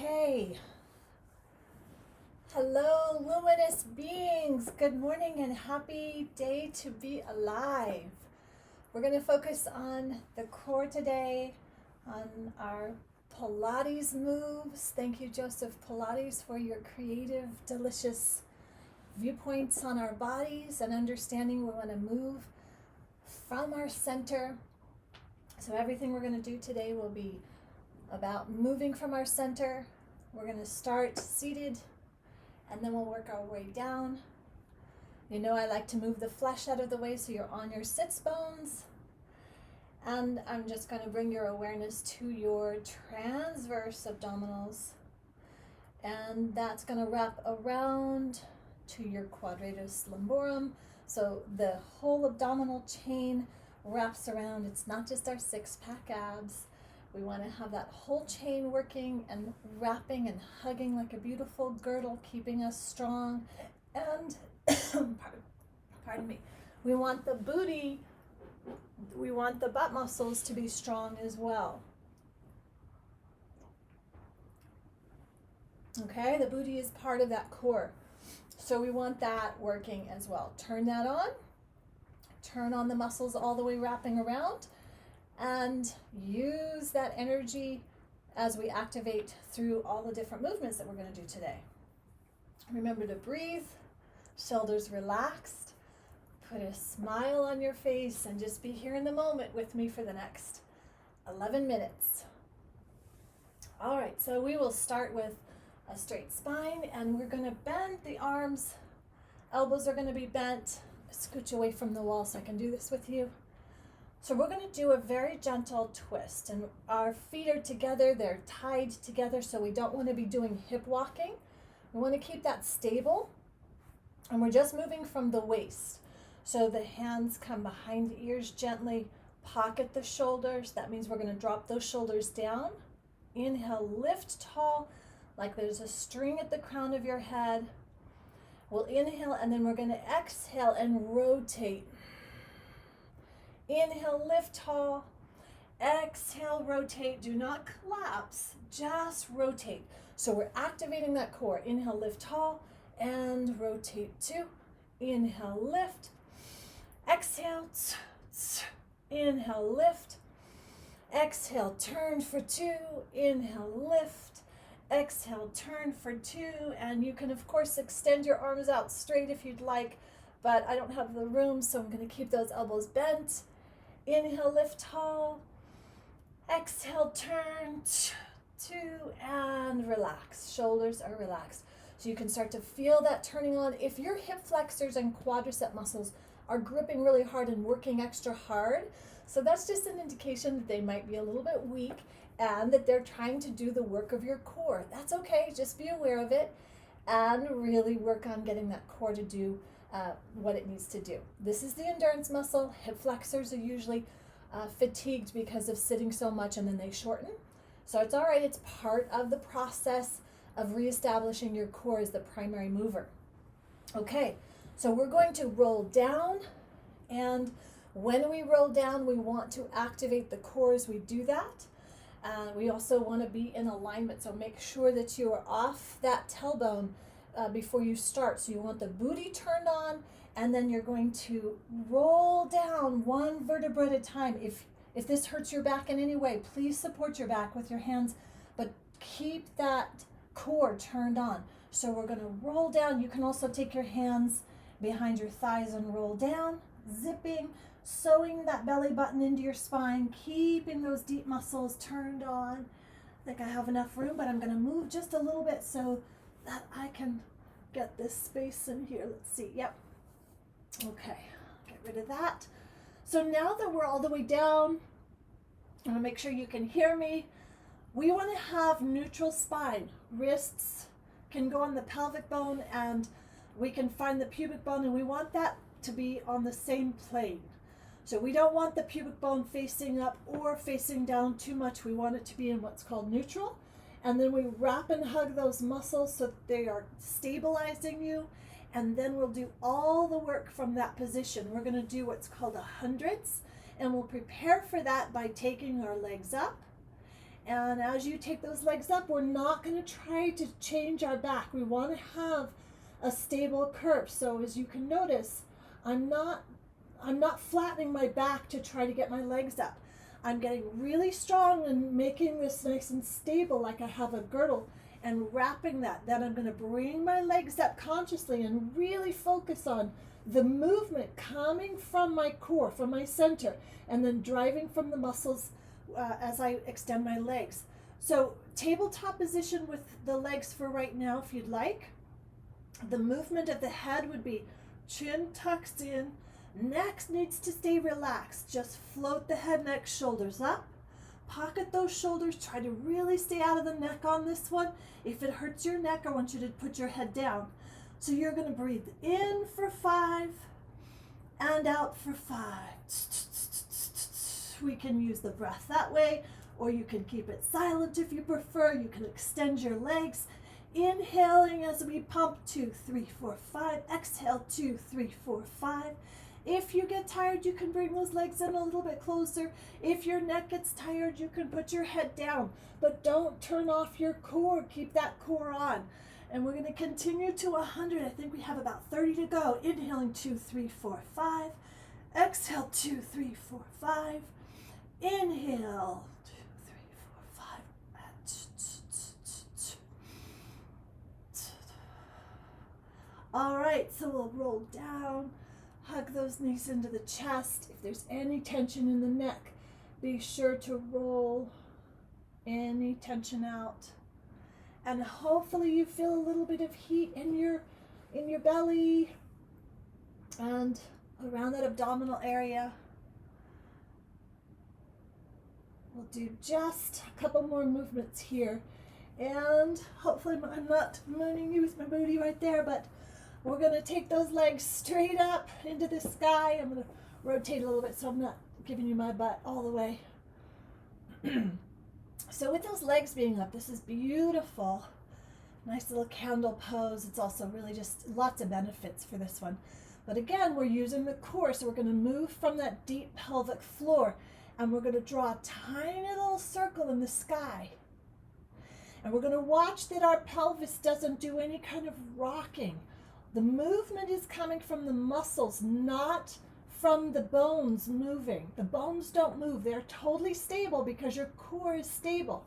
Okay. Hello, luminous beings. Good morning and happy day to be alive. We're going to focus on the core today, on our Pilates moves. Thank you, Joseph Pilates, for your creative, delicious viewpoints on our bodies and understanding we want to move from our center. So everything we're going to do today will be about moving from our center. We're going to start seated and then we'll work our way down. You know, I like to move the flesh out of the way so you're on your sits bones. And I'm just going to bring your awareness to your transverse abdominals. And that's going to wrap around to your quadratus lumborum. So the whole abdominal chain wraps around. It's not just our six-pack abs. We want to have that whole chain working and wrapping and hugging like a beautiful girdle, keeping us strong. And, pardon me, we want the booty, we want the butt muscles to be strong as well. Okay, the booty is part of that core. So we want that working as well. Turn that on. Turn on the muscles all the way wrapping around. And use that energy as we activate through all the different movements that we're going to do today. Remember to breathe, shoulders relaxed, put a smile on your face, and just be here in the moment with me for the next 11 minutes. All right, so we will start with a straight spine, and we're going to bend the arms. Elbows are going to be bent. Scooch away from the wall so I can do this with you. So we're going to do a very gentle twist, and our feet are together, they're tied together, so we don't want to be doing hip walking. We want to keep that stable, and we're just moving from the waist. So the hands come behind the ears gently, pocket the shoulders. That means we're going to drop those shoulders down. Inhale, lift tall, like there's a string at the crown of your head. We'll inhale, and then we're going to exhale and rotate. Inhale, lift tall. Exhale, rotate. Do not collapse, just rotate. So we're activating that core. Inhale, lift tall, and rotate two. Inhale, lift. Exhale, inhale, lift. Exhale, turn for two. Inhale, lift. Exhale, turn for two. And you can, of course, extend your arms out straight if you'd like, but I don't have the room, so I'm going to keep those elbows bent. Inhale, lift tall. Exhale, turn, two, and relax. Shoulders are relaxed. So you can start to feel that turning on. If your hip flexors and quadricep muscles are gripping really hard and working extra hard, so that's just an indication that they might be a little bit weak and that they're trying to do the work of your core. That's okay, just be aware of it and really work on getting that core to do what it needs to do. This is the endurance muscle. Hip flexors are usually fatigued because of sitting so much and then they shorten. So it's all right, it's part of the process of reestablishing your core as the primary mover. Okay, so we're going to roll down, and when we roll down, we want to activate the core as we do that. We also want to be in alignment, so make sure that you are off that tailbone before you start. So you want the booty turned on, and then you're going to roll down one vertebra at a time. If this hurts your back in any way, please support your back with your hands, but keep that core turned on. So we're going to roll down. You can also take your hands behind your thighs and roll down, zipping, sewing that belly button into your spine, keeping those deep muscles turned on. I think I have enough room, but I'm going to move just a little bit so that I can get this space in here. Let's see. Yep. Okay. Get rid of that. So now that we're all the way down, I'm going to make sure you can hear me. We want to have neutral spine. Wrists can go on the pelvic bone, and we can find the pubic bone, and we want that to be on the same plane. So we don't want the pubic bone facing up or facing down too much. We want it to be in what's called neutral. And then we wrap and hug those muscles so that they are stabilizing you. And then we'll do all the work from that position. We're going to do what's called a hundreds. And we'll prepare for that by taking our legs up And as you take those legs up, we're not going to try to change our back. We want to have a stable curve. So as you can notice, I'm not flattening my back to try to get my legs up. I'm getting really strong and making this nice and stable, like I have a girdle, and wrapping that. Then I'm going to bring my legs up consciously and really focus on the movement coming from my core, from my center, and then driving from the muscles as I extend my legs. So tabletop position with the legs for right now, if you'd like. The movement of the head would be chin tucks in, neck needs to stay relaxed. Just float the head, neck, shoulders up. Pocket those shoulders. Try to really stay out of the neck on this one. If it hurts your neck, I want you to put your head down. So you're going to breathe in for 5 and out for 5. We can use the breath that way, or you can keep it silent if you prefer. You can extend your legs. Inhaling as we pump 2, 3, 4, 5. Exhale 2, 3, 4, 5. If you get tired, you can bring those legs in a little bit closer. If your neck gets tired, you can put your head down, but don't turn off your core. Keep that core on. And we're going to continue to 100. I think we have about 30 to go. Inhaling 2, 3, 4, 5. Exhale 2, 3, 4, 5. Inhale 2, 3, 4, 5. All right, so we'll roll down, hug those knees into the chest. If there's any tension in the neck, be sure to roll any tension out. And hopefully you feel a little bit of heat in your belly and around that abdominal area. We'll do just a couple more movements here. And hopefully I'm not mooning you with my booty right there, but we're going to take those legs straight up into the sky. I'm going to rotate a little bit so I'm not giving you my butt all the way. So with those legs being up, this is beautiful. Nice little candle pose. It's also really just lots of benefits for this one. But again, we're using the core, so we're going to move from that deep pelvic floor, and we're going to draw a tiny little circle in the sky. And we're going to watch that our pelvis doesn't do any kind of rocking. The movement is coming from the muscles, not from the bones moving. The bones don't move. They're totally stable because your core is stable.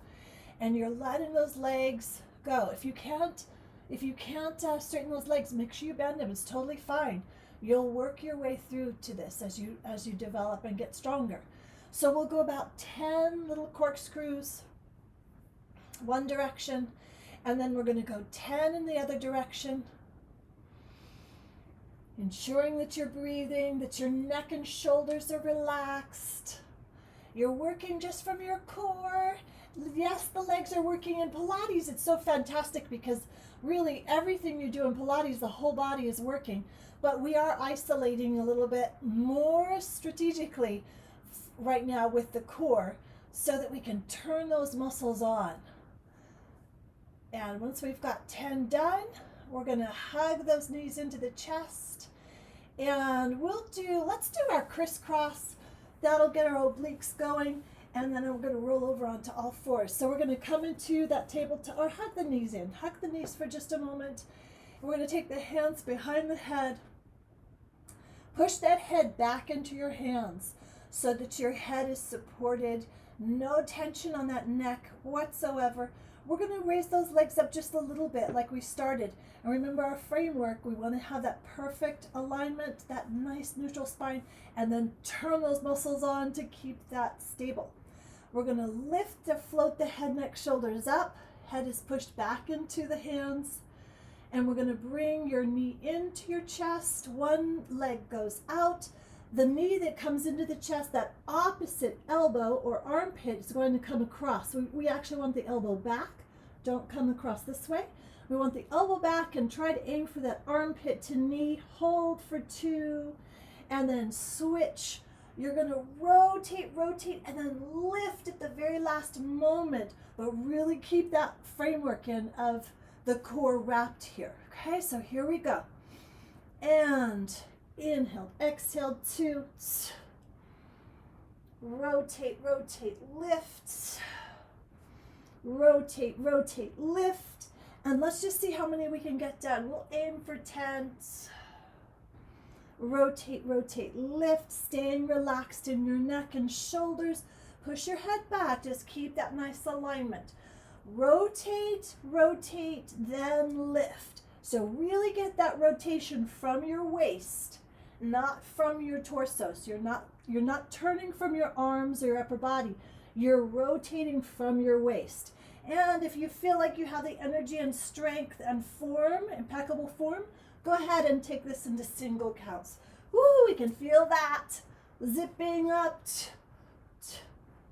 And you're letting those legs go. If you can't straighten those legs, make sure you bend them. It's totally fine. You'll work your way through to this as you develop and get stronger. So we'll go about 10 little corkscrews, one direction, and then we're going to go 10 in the other direction. Ensuring that you're breathing, that your neck and shoulders are relaxed. You're working just from your core. Yes, the legs are working in Pilates. It's so fantastic because really everything you do in Pilates, the whole body is working. But we are isolating a little bit more strategically right now with the core so that we can turn those muscles on. And once we've got 10 done, we're going to hug those knees into the chest. And let's do our crisscross. That'll get our obliques going. And then we're going to roll over onto all fours. So we're going to come into that tabletop, or hug the knees in. Hug the knees for just a moment. We're going to take the hands behind the head. Push that head back into your hands so that your head is supported. No tension on that neck whatsoever. We're going to raise those legs up just a little bit like we started. And remember our framework, we want to have that perfect alignment, that nice neutral spine, and then turn those muscles on to keep that stable. We're going to float the head, neck, shoulders up. Head is pushed back into the hands. And we're going to bring your knee into your chest. One leg goes out. The knee that comes into the chest, that opposite elbow or armpit is going to come across. We actually want the elbow back. Don't come across this way. We want the elbow back and try to aim for that armpit to knee. Hold for 2 and then switch. You're going to rotate, and then lift at the very last moment, but really keep that framework in of the core wrapped here. Okay, so here we go. And inhale, exhale, 2. Rotate, lift. rotate, rotate, lift, and let's just see how many we can get done. We'll aim for 10. Rotate, rotate, lift, staying relaxed in your neck and shoulders. Push your head back, just keep that nice alignment. Rotate, rotate, then lift. So really get that rotation from your waist, not from your torso. So you're not turning from your arms or your upper body. You're rotating from your waist. And if you feel like you have the energy and strength and form, impeccable form, go ahead and take this into single counts. Woo, we can feel that. Zipping up.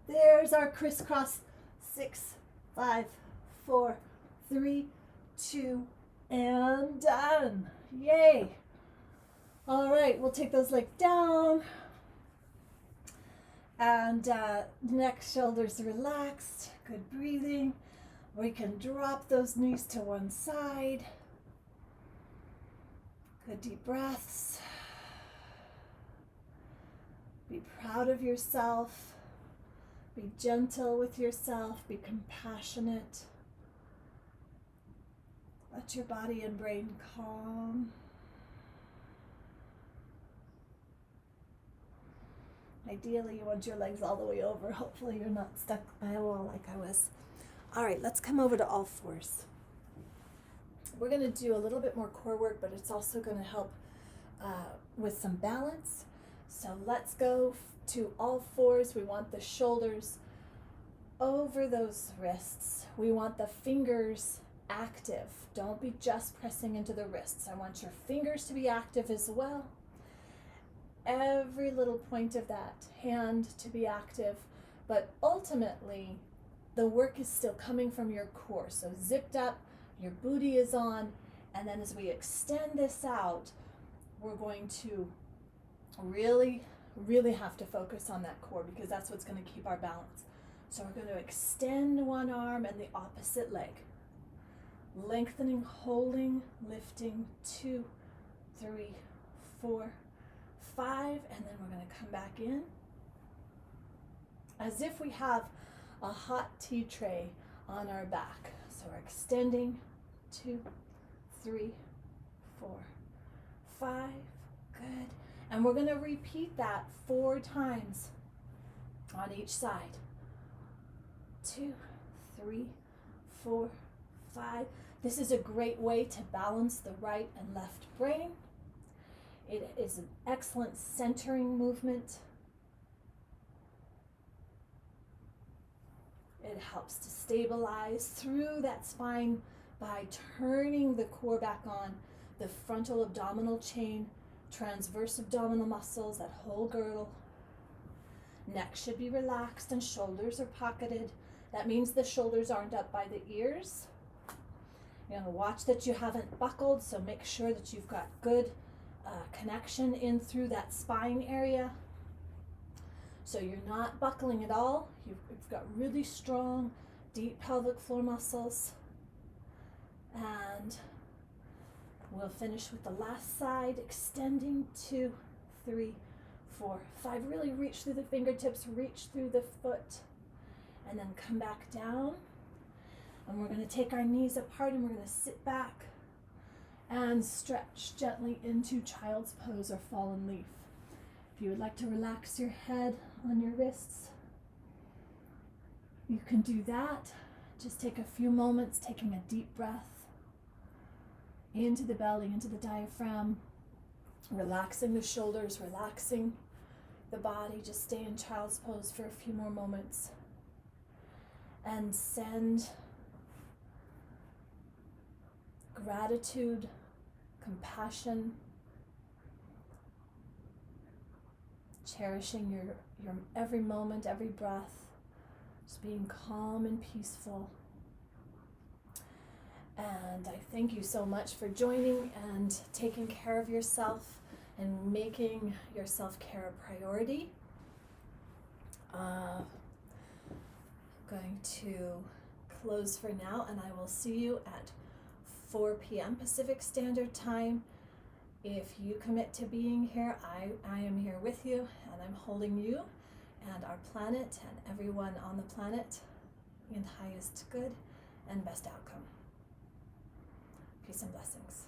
There's our crisscross. 6, 5, 4, 3, 2, and done. Yay. All right, we'll take those legs down. And neck, shoulders relaxed. Good breathing. We can drop those knees to one side. Good deep breaths. Be proud of yourself. Be gentle with yourself. Be compassionate. Let your body and brain calm. Ideally, you want your legs all the way over. Hopefully, you're not stuck by a wall like I was. All right, let's come over to all fours. We're going to do a little bit more core work, but it's also going to help with some balance. So let's go to all fours. We want the shoulders over those wrists. We want the fingers active. Don't be just pressing into the wrists. I want your fingers to be active as well. Every little point of that hand to be active, but ultimately the work is still coming from your core. So zipped up, your booty is on, and then as we extend this out, we're going to really have to focus on that core because that's what's going to keep our balance. So we're going to extend one arm and the opposite leg. Lengthening, holding, lifting, 2, 3, 4, 5, and then we're going to come back in as if we have a hot tea tray on our back. So we're extending, 2, 3, 4, 5, good. And we're going to repeat that 4 times on each side. 2, 3, 4, 5. This is a great way to balance the right and left brain. It is an excellent centering movement. It helps to stabilize through that spine by turning the core back on, the frontal abdominal chain, transverse abdominal muscles, that whole girdle. Neck should be relaxed and shoulders are pocketed. That means the shoulders aren't up by the ears. You're going to watch that you haven't buckled, so make sure that you've got good connection in through that spine area. So you're not buckling at all. You've got really strong, deep pelvic floor muscles. And we'll finish with the last side, extending, 2, 3, 4, 5. Really reach through the fingertips, reach through the foot, and then come back down. And we're going to take our knees apart and we're going to sit back and stretch gently into child's pose or fallen leaf. If you would like to relax your head on your wrists, you can do that. Just take a few moments, taking a deep breath into the belly, into the diaphragm, relaxing the shoulders, relaxing the body. Just stay in child's pose for a few more moments and send gratitude, compassion, cherishing your every moment, every breath, just being calm and peaceful. And I thank you so much for joining and taking care of yourself and making your self-care a priority. I'm going to close for now, and I will see you at 4 p.m. Pacific Standard Time. If you commit to being here, I am here with you, and I'm holding you and our planet and everyone on the planet in highest good and best outcome. Peace and blessings.